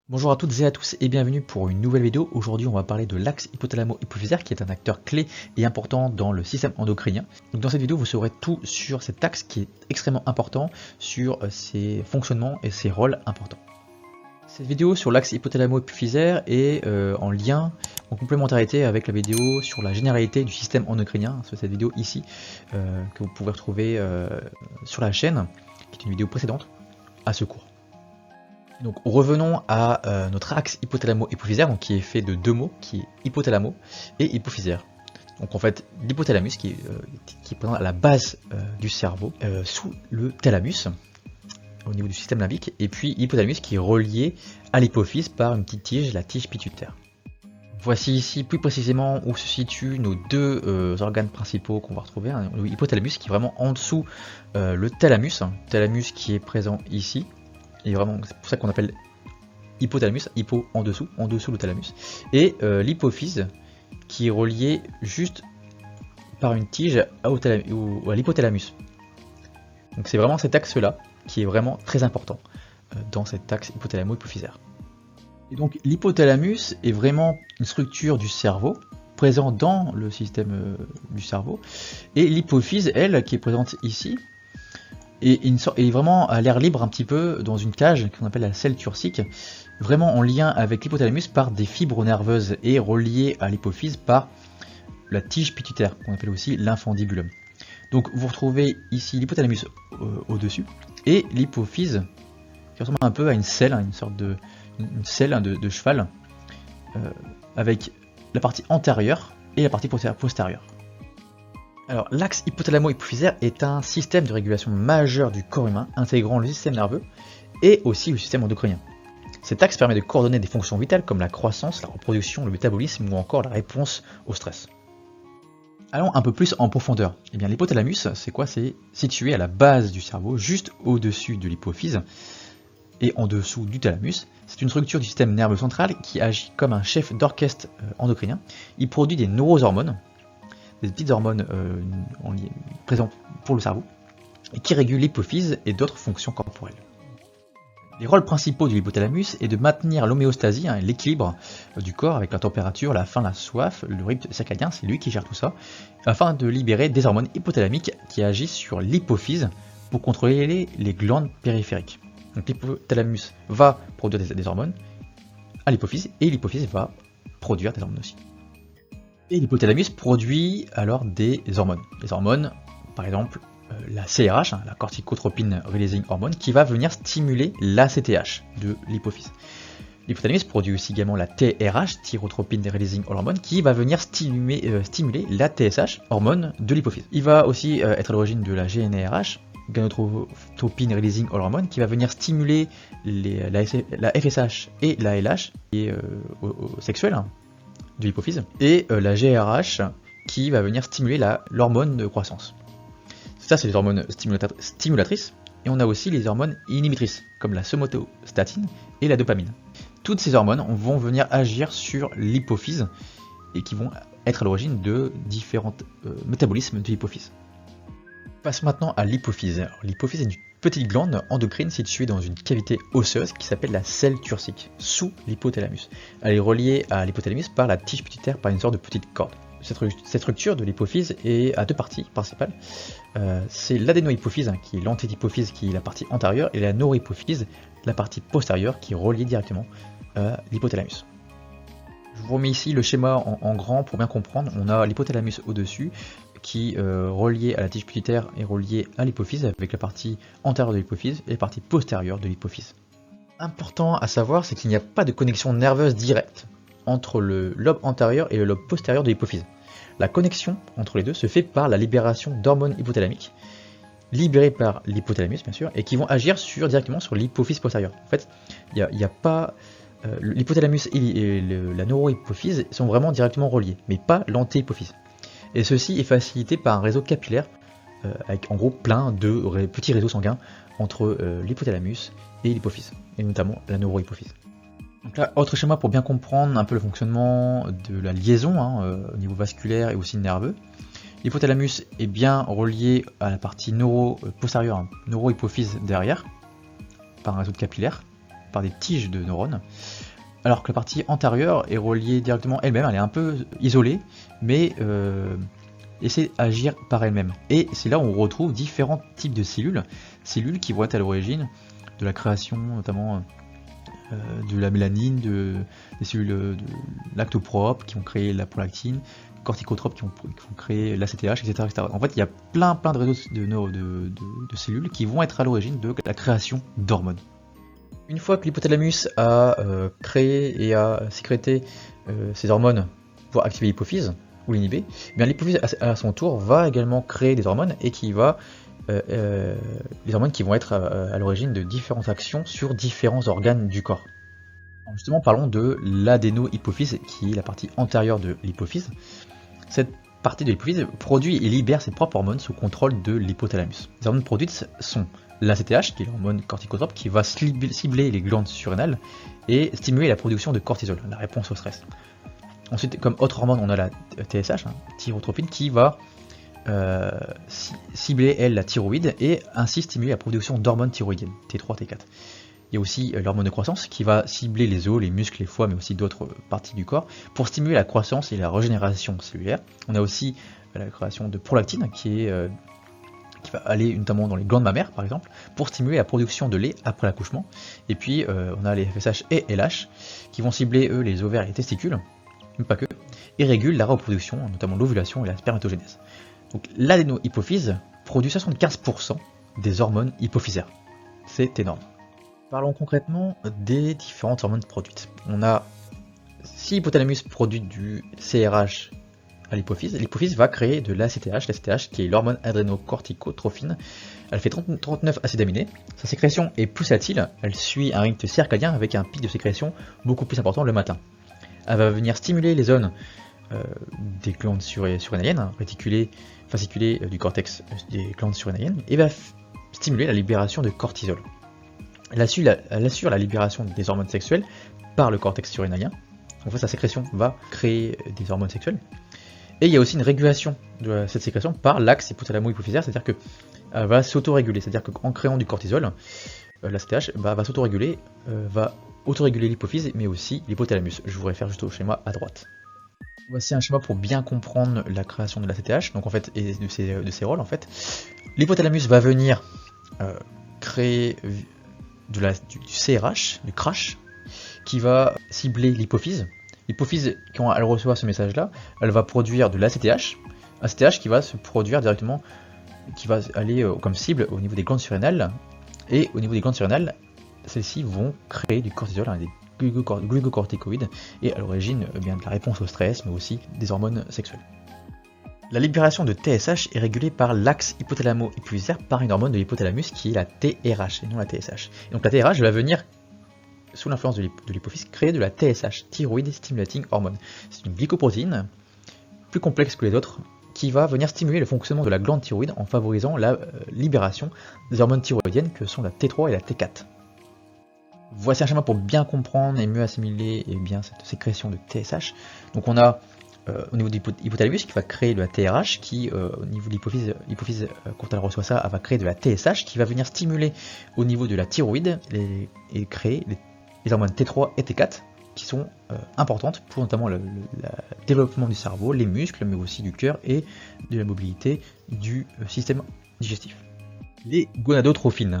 Bonjour à toutes et à tous et bienvenue pour une nouvelle vidéo. Aujourd'hui on va parler de l'axe hypothalamo-hypophysaire qui est un acteur clé et important dans le système endocrinien. Donc dans cette vidéo vous saurez tout sur cet axe qui est extrêmement important, sur ses fonctionnements et ses rôles importants. Cette vidéo sur l'axe hypothalamo-hypophysaire est en lien, en complémentarité avec la vidéo sur la généralité du système endocrinien, c'est cette vidéo ici que vous pouvez retrouver sur la chaîne, qui est une vidéo précédente à ce cours. Donc revenons à notre axe hypothalamo-hypophysaire, donc qui est fait de deux mots, qui est hypothalamo et hypophysaire. Donc en fait l'hypothalamus qui est présent à la base du cerveau, sous le thalamus, au niveau du système limbique, et puis l'hypothalamus qui est relié à l'hypophyse par une petite tige, la tige pituitaire. Voici ici plus précisément où se situent nos deux organes principaux qu'on va retrouver, hein, l'hypothalamus qui est vraiment en dessous le thalamus qui est présent ici. Et vraiment, c'est pour ça qu'on appelle hypothalamus, hypo en dessous le thalamus. Et l'hypophyse qui est reliée juste par une tige à l'hypothalamus. Donc c'est vraiment cet axe-là qui est vraiment très important dans cet axe hypothalamo-hypophysaire. Et donc l'hypothalamus est vraiment une structure du cerveau, présent dans le système du cerveau. Et l'hypophyse, elle, qui est présente ici, et vraiment à l'air libre un petit peu dans une cage qu'on appelle la selle turcique, vraiment en lien avec l'hypothalamus par des fibres nerveuses et reliées à l'hypophyse par la tige pituitaire qu'on appelle aussi l'infundibulum. Donc vous retrouvez ici l'hypothalamus au-dessus et l'hypophyse qui ressemble un peu à une selle, une sorte de selle de cheval avec la partie antérieure et la partie postérieure. Alors, l'axe hypothalamo-hypophysaire est un système de régulation majeur du corps humain, intégrant le système nerveux et aussi le système endocrinien. Cet axe permet de coordonner des fonctions vitales comme la croissance, la reproduction, le métabolisme ou encore la réponse au stress. Allons un peu plus en profondeur. Eh bien, l'hypothalamus, c'est quoi? C'est situé à la base du cerveau, juste au-dessus de l'hypophyse et en dessous du thalamus. C'est une structure du système nerveux central qui agit comme un chef d'orchestre endocrinien. Il produit des neurohormones, des petites hormones présentes pour le cerveau, et qui régulent l'hypophyse et d'autres fonctions corporelles. Les rôles principaux de l'hypothalamus est de maintenir l'homéostasie, l'équilibre du corps avec la température, la faim, la soif, le rythme circadien, c'est lui qui gère tout ça, afin de libérer des hormones hypothalamiques qui agissent sur l'hypophyse pour contrôler les glandes périphériques. Donc l'hypothalamus va produire des hormones à l'hypophyse, et l'hypophyse va produire des hormones aussi. Et l'hypothalamus produit alors des hormones. Les hormones, par exemple, la CRH, la corticotropine releasing hormone, qui va venir stimuler l'ACTH de l'hypophyse. L'hypothalamus produit aussi également la TRH, thyrotropine releasing hormone, qui va venir stimuler la TSH, hormone de l'hypophyse. Il va aussi être à l'origine de la GnRH, gonadotropine releasing hormone, qui va venir stimuler la FSH et la LH, qui est sexuelle, de l'hypophyse, et la GRH qui va venir stimuler l'hormone de croissance. Ça, c'est les hormones stimulatrices, et on a aussi les hormones inhibitrices, comme la somatostatine et la dopamine. Toutes ces hormones vont venir agir sur l'hypophyse et qui vont être à l'origine de différents métabolismes de l'hypophyse. Passe maintenant à l'hypophyse. L'hypophyse est une petite glande endocrine située dans une cavité osseuse qui s'appelle la selle turcique, sous l'hypothalamus. Elle est reliée à l'hypothalamus par la tige pituitaire, par une sorte de petite corde. Cette structure de l'hypophyse est à deux parties principales. C'est l'adénohypophyse, qui est l'antéhypophyse, qui est la partie antérieure, et la neurohypophyse, la partie postérieure, qui est reliée directement à l'hypothalamus. Je vous remets ici le schéma en grand pour bien comprendre. On a l'hypothalamus au-dessus, qui relié à la tige pituitaire est relié à l'hypophyse avec la partie antérieure de l'hypophyse et la partie postérieure de l'hypophyse. Important à savoir, c'est qu'il n'y a pas de connexion nerveuse directe entre le lobe antérieur et le lobe postérieur de l'hypophyse. La connexion entre les deux se fait par la libération d'hormones hypothalamiques, libérées par l'hypothalamus bien sûr, et qui vont agir directement sur l'hypophyse postérieure. En fait, il n'y a pas... l'hypothalamus et la neurohypophyse sont vraiment directement reliés, mais pas l'antéhypophyse. Et ceci est facilité par un réseau capillaire avec en gros plein de petits réseaux sanguins entre l'hypothalamus et l'hypophyse, et notamment la neurohypophyse. Donc là, autre schéma pour bien comprendre un peu le fonctionnement de la liaison au niveau vasculaire et aussi nerveux. L'hypothalamus est bien relié à la partie postérieure, neurohypophyse derrière, par un réseau capillaire, par des tiges de neurones, alors que la partie antérieure est reliée directement elle-même, elle est un peu isolée, mais essaie d'agir par elle-même. Et c'est là où on retrouve différents types de cellules qui vont être à l'origine de la création notamment de la mélanine, des cellules de lactopropres qui vont créer la prolactine, corticotropes qui vont créer l'ACTH, etc., etc. En fait, il y a plein de réseaux de cellules qui vont être à l'origine de la création d'hormones. Une fois que l'hypothalamus a créé et a sécrété ces hormones pour activer l'hypophyse ou l'inhiber, bien l'hypophyse à son tour va également créer des hormones et les hormones qui vont être à l'origine de différentes actions sur différents organes du corps. Alors justement, parlons de l'adéno-hypophyse, qui est la partie antérieure de l'hypophyse. Cette partie de l'hypophyse produit et libère ses propres hormones sous contrôle de l'hypothalamus. Les hormones produites sont l'ACTH, qui est l'hormone corticotrope, qui va cibler les glandes surrénales et stimuler la production de cortisol, la réponse au stress. Ensuite, comme autre hormone, on a la TSH, thyrotropine, qui va cibler elle la thyroïde et ainsi stimuler la production d'hormones thyroïdiennes, T3, T4. Il y a aussi l'hormone de croissance qui va cibler les os, les muscles, les foies, mais aussi d'autres parties du corps pour stimuler la croissance et la régénération cellulaire. On a aussi la création de prolactine qui va aller notamment dans les glandes mammaires par exemple pour stimuler la production de lait après l'accouchement. Et puis on a les FSH et LH qui vont cibler eux les ovaires et les testicules, mais pas que, et régulent la reproduction, notamment l'ovulation et la spermatogénèse. Donc l'adéno-hypophyse produit 75% des hormones hypophysaires. C'est énorme. Parlons concrètement des différentes hormones produites. On a, si l'hypothalamus produit du CRH à l'hypophyse, l'hypophyse va créer de l'ACTH, l'ACTH qui est l'hormone adrénocorticotrophine. Elle fait 39 acides aminés. Sa sécrétion est pulsatile, elle suit un rythme circadien avec un pic de sécrétion beaucoup plus important le matin. Elle va venir stimuler les zones des glandes surrénaliennes, réticulées, fasciculées du cortex des glandes surrénaliennes, et va stimuler la libération de cortisol. Elle assure la libération des hormones sexuelles par le cortex surrénalien. En fait, sa sécrétion va créer des hormones sexuelles. Et il y a aussi une régulation de cette sécrétion par l'axe hypothalamo-hypophysaire, c'est-à-dire qu'elle va s'autoréguler, c'est-à-dire qu'en créant du cortisol, l'ACTH va s'autoréguler, va autoréguler l'hypophyse, mais aussi l'hypothalamus. Je vous réfère juste au schéma à droite. Voici un schéma pour bien comprendre la création de l'ACTH, donc en fait, et de ses rôles en fait. L'hypothalamus va venir créer du CRH, du crash, qui va cibler l'hypophyse. L'hypophyse, quand elle reçoit ce message-là, elle va produire de l'ACTH, ACTH qui va se produire directement, qui va aller comme cible au niveau des glandes surrénales, et au niveau des glandes surrénales, celles-ci vont créer du cortisol, des glucocorticoïdes, et à l'origine bien de la réponse au stress, mais aussi des hormones sexuelles. La libération de TSH est régulée par l'axe hypothalamo-hypophysaire par une hormone de l'hypothalamus qui est la TRH et non la TSH. Et donc la TRH va venir, sous l'influence de l'hypophyse, créer de la TSH, Thyroid Stimulating Hormone. C'est une glycoprotéine, plus complexe que les autres, qui va venir stimuler le fonctionnement de la glande thyroïde en favorisant la libération des hormones thyroïdiennes que sont la T3 et la T4. Voici un schéma pour bien comprendre et mieux assimiler cette sécrétion de TSH. Donc on a au niveau de l'hypothalamus qui va créer de la TRH, qui au niveau de l'hypophyse quand elle reçoit ça, elle va créer de la TSH qui va venir stimuler au niveau de la thyroïde et créer les hormones T3 et T4 qui sont importantes pour notamment le développement du cerveau, les muscles, mais aussi du cœur et de la mobilité du système digestif. Les gonadotrophines,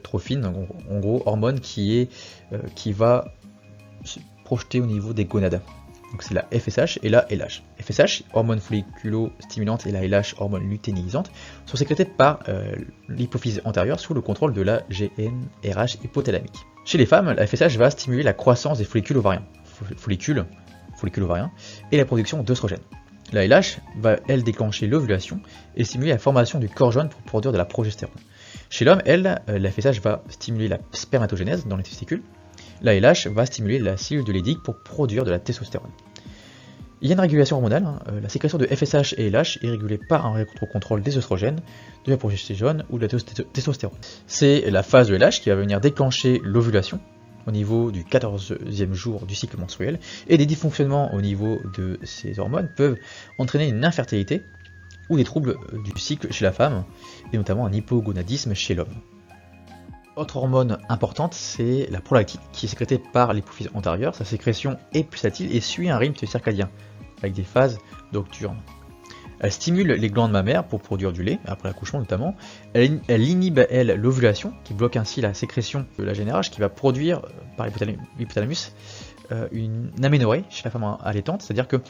trophine, en gros hormone qui va se projeter au niveau des gonades. Donc c'est la FSH et la LH. FSH, hormone folliculo-stimulante, et la LH, hormone lutéinisante, sont sécrétées par l'hypophyse antérieure sous le contrôle de la GnRH hypothalamique. Chez les femmes, la FSH va stimuler la croissance des follicules ovariens, follicules ovariens, et la production d'œstrogènes. La LH va, elle, déclencher l'ovulation et stimuler la formation du corps jaune pour produire de la progestérone. Chez l'homme, la FSH va stimuler la spermatogénèse dans les testicules. La LH va stimuler la cellule de Leydig pour produire de la testostérone. Il y a une régulation hormonale, la sécrétion de FSH et LH est régulée par un rétrocontrôle des œstrogènes, de la progestérone ou de la testostérone. C'est la phase de LH qui va venir déclencher l'ovulation au niveau du 14e jour du cycle menstruel, et des dysfonctionnements au niveau de ces hormones peuvent entraîner une infertilité ou des troubles du cycle chez la femme, et notamment un hypogonadisme chez l'homme. Autre hormone importante, c'est la prolactine, qui est sécrétée par l'hypophyse antérieure. Sa sécrétion est pulsatile et suit un rythme circadien, avec des phases nocturnes. Elle stimule les glandes mammaires pour produire du lait, après l'accouchement notamment. Elle inhibe, elle, l'ovulation, qui bloque ainsi la sécrétion de la GnRH, qui va produire, par l'hypothalamus, une aménorrhée chez la femme allaitante, c'est-à-dire que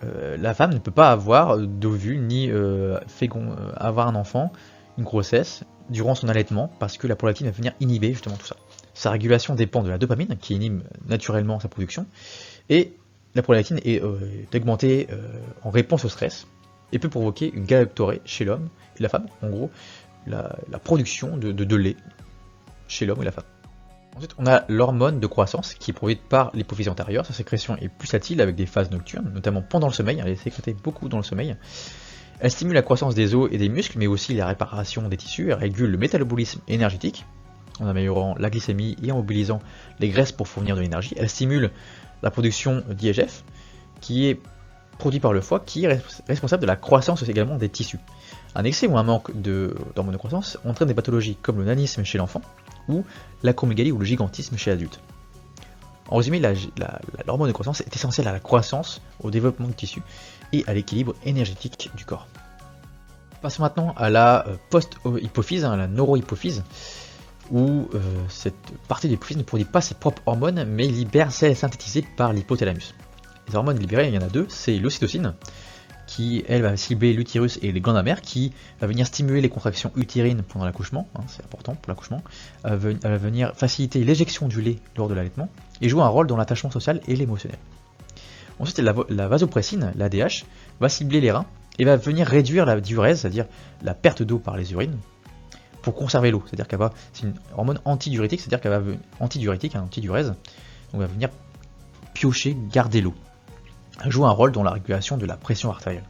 la femme ne peut pas avoir d'ovule, ni avoir un enfant, une grossesse, durant son allaitement, parce que la prolactine va venir inhiber justement tout ça. Sa régulation dépend de la dopamine, qui inhibe naturellement sa production, et la prolactine est augmentée en réponse au stress, et peut provoquer une galactorrhée chez l'homme et la femme, en gros, la production de lait chez l'homme et la femme. Ensuite, on a l'hormone de croissance qui est produite par l'hypophyse antérieure. Sa sécrétion est pulsatile avec des phases nocturnes, notamment pendant le sommeil. Elle est sécrétée beaucoup dans le sommeil. Elle stimule la croissance des os et des muscles, mais aussi la réparation des tissus. Elle régule le métabolisme énergétique en améliorant la glycémie et en mobilisant les graisses pour fournir de l'énergie. Elle stimule la production d'IGF, qui est produit par le foie, qui est responsable de la croissance également des tissus. Un excès ou un manque d'hormones de croissance entraîne des pathologies comme le nanisme chez l'enfant ou l'acromégalie ou le gigantisme chez l'adulte. En résumé, l'hormone de croissance est essentielle à la croissance, au développement du tissu et à l'équilibre énergétique du corps. Passons maintenant à la post-hypophyse, la neurohypophyse, où cette partie de l'hypophyse ne produit pas ses propres hormones, mais libère celles synthétisées par l'hypothalamus. Les hormones libérées, il y en a deux, c'est l'ocytocine, qui elle va cibler l'utérus et les glandes mammaires, qui va venir stimuler les contractions utérines pendant l'accouchement, c'est important pour l'accouchement, elle va venir faciliter l'éjection du lait lors de l'allaitement, et joue un rôle dans l'attachement social et l'émotionnel. Ensuite, la vasopressine, l'ADH, va cibler les reins, et va venir réduire la diurèse, c'est-à-dire la perte d'eau par les urines, pour conserver l'eau, c'est-à-dire c'est une hormone antidiurétique, c'est-à-dire qu'elle va antidiurèse, donc elle va venir piocher, garder l'eau. Elle joue un rôle dans la régulation de la pression artérielle.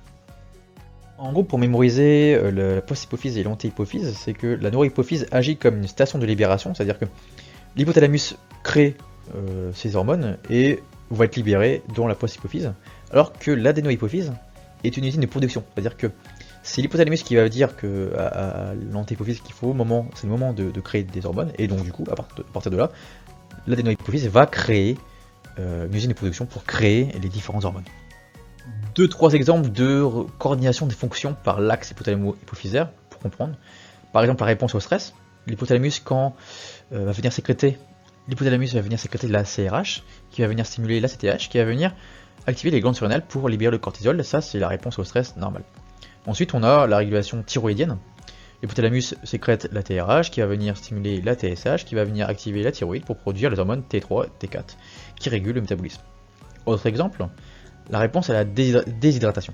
En gros, pour mémoriser la post-hypophyse et l'anti-hypophyse, c'est que la neurohypophyse agit comme une station de libération, c'est-à-dire que l'hypothalamus crée ces hormones et va être libéré dans la post-hypophyse, alors que l'adénohypophyse est une usine de production, c'est-à-dire que c'est l'hypothalamus qui va dire que à l'anti-hypophyse qu'il faut c'est le moment de créer des hormones, et donc du coup, à partir de là, l'adénohypophyse va créer une usine de production pour créer les différentes hormones. 2-3 exemples de coordination des fonctions par l'axe hypothalamo-hypophysaire pour comprendre. Par exemple, la réponse au stress. L'hypothalamus, quand va venir sécréter de la CRH, qui va venir stimuler l'ACTH, qui va venir activer les glandes surrénales pour libérer le cortisol. Ça, c'est la réponse au stress normale. Ensuite, on a la régulation thyroïdienne. L'hypothalamus sécrète la TRH, qui va venir stimuler la TSH, qui va venir activer la thyroïde pour produire les hormones T3 et T4, qui régulent le métabolisme. Autre exemple, la réponse à la déshydratation.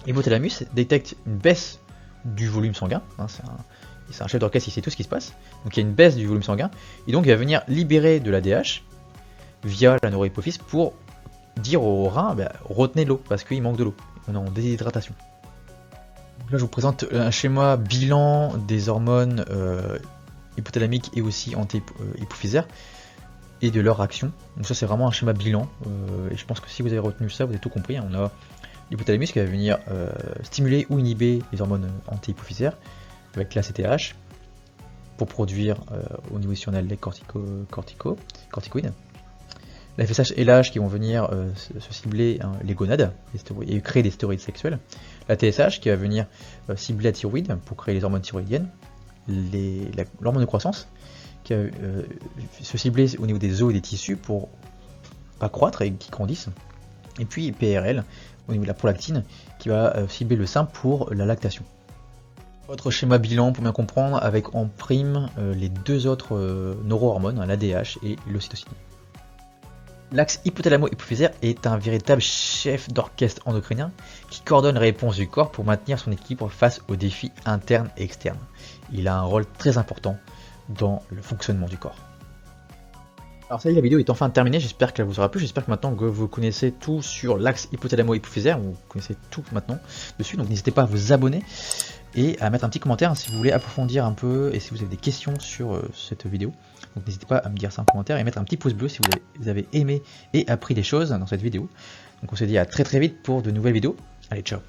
L'hypothalamus détecte une baisse du volume sanguin, c'est un chef d'orchestre, il sait tout ce qui se passe, donc il y a une baisse du volume sanguin, et donc il va venir libérer de l'ADH via la neurohypophyse pour dire au rein, retenez l'eau, parce qu'il manque de l'eau, on est en déshydratation. Là, je vous présente un schéma bilan des hormones hypothalamiques et aussi anti-hypophysaires et de leur action. Donc ça, c'est vraiment un schéma bilan. Et je pense que si vous avez retenu ça, vous avez tout compris. On a l'hypothalamus qui va venir stimuler ou inhiber les hormones anti-hypophysaires avec l'ACTH pour produire au niveau émotionnel les corticoïdes. La FSH et l'H qui vont venir se cibler les gonades et créer des stéroïdes sexuels. La TSH qui va venir cibler la thyroïde pour créer les hormones thyroïdiennes. L'hormone de croissance qui va se cibler au niveau des os et des tissus pour accroître et qui grandissent. Et puis PRL au niveau de la prolactine qui va cibler le sein pour la lactation. Autre schéma bilan pour bien comprendre avec en prime les deux autres neurohormones, l'ADH et l'ocytocine. L'axe hypothalamo-hypophysaire est un véritable chef d'orchestre endocrinien qui coordonne les réponses du corps pour maintenir son équilibre face aux défis internes et externes. Il a un rôle très important dans le fonctionnement du corps. Alors ça y est, la vidéo est enfin terminée, j'espère qu'elle vous aura plu, j'espère que maintenant que vous connaissez tout sur l'axe hypothalamo-hypophysaire, vous connaissez tout maintenant dessus, donc n'hésitez pas à vous abonner et à mettre un petit commentaire si vous voulez approfondir un peu et si vous avez des questions sur cette vidéo. Donc n'hésitez pas à me dire ça en commentaire et mettre un petit pouce bleu si vous avez aimé et appris des choses dans cette vidéo. Donc on se dit à très vite pour de nouvelles vidéos. Allez, ciao!